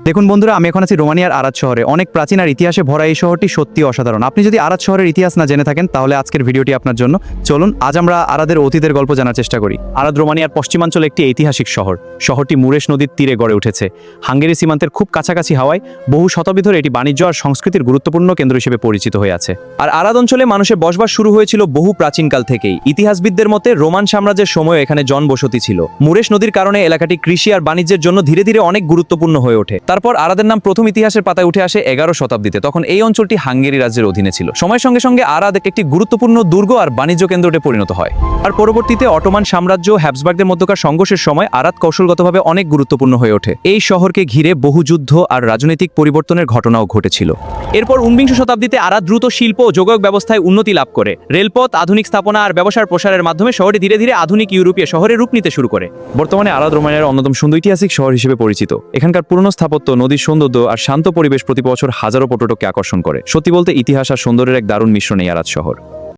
দেখুন বন্ধুরা, আমি এখন আছি রোমানিয়ার আরাদ শহরে। অনেক প্রাচীন আর ইতিহাসে ভরা এই শহরটি সত্যি অসাধারণ। আপনি যদি আরাদ শহরের ইতিহাস না জেনে থাকেন তাহলে আজকের ভিডিওটি আপনার জন্য। চলুন আজ আমরা আরাদের অতীতের গল্প জানার চেষ্টা করি। আরাদ রোমানিয়ার পশ্চিমাঞ্চলে একটি ঐতিহাসিক শহর। শহরটি মুরেশ নদীর তীরে গড়ে উঠেছে। হাঙ্গেরি সীমান্তের খুব কাছাকাছি হওয়ায় বহু শতাব্দী ধরে এটি বাণিজ্য আর সংস্কৃতির গুরুত্বপূর্ণ কেন্দ্র হিসেবে পরিচিত হয়ে আছে। আর আরাদ অঞ্চলে মানুষের বসবাস শুরু হয়েছিল বহু প্রাচীনকাল থেকেই। ইতিহাসবিদদের মতে রোমান সাম্রাজ্যের সময় এখানে জনবসতি ছিল। মুরেশ নদীর কারণে এলাকাটি কৃষি আর বাণিজ্যের জন্য ধীরে ধীরে অনেক গুরুত্বপূর্ণ হয়ে ওঠে। তারপর আরাদের নাম প্রথম ইতিহাসের পাতায় উঠে আসে 11 শতাব্দীতে। তখন এই অঞ্চলটি হাঙ্গেরি রাজ্যের অধীনে ছিল। সময়ের সঙ্গে সঙ্গে আরাদ একটি গুরুত্বপূর্ণ দুর্গ আর বাণিজ্য কেন্দ্রে পরিণত হয়। আর পরবর্তীতে অটোমান সাম্রাজ্য হ্যাবসবার্গদের মধ্যকার সংঘর্ষের সময় আরাদ কৌশলগতভাবে অনেক গুরুত্বপূর্ণ হয়ে ওঠে। এই শহরকে ঘিরে বহু যুদ্ধ আর রাজনৈতিক পরিবর্তনের ঘটনাও ঘটেছিল। এরপর 19 শতাব্দীতে আরাদ দ্রুত শিল্প ও যোগাযোগ ব্যবস্থায় উন্নতি লাভ করে। রেলপথ, আধুনিক স্থাপনা আর ব্যবসার প্রসারের মাধ্যমে শহরটি ধীরে ধীরে আধুনিক ইউরোপীয় শহরে রূপ নিতে শুরু করে। বর্তমানে আরাদ রোমানিয়ার অন্যতম সুন্দর ঐতিহাসিক শহর হিসেবে পরিচিত। এখানকার পুরনো স্থাপত্য, নদীর সৌন্দর্য আর শান্ত পরিবেশ প্রতি বছর হাজারো পর্যটককে আকর্ষণ করে। সত্যি বলতে ইতিহাস আর সৌন্দর্যের এক দারুণ মিশ্রণ এই আরাদ শহর।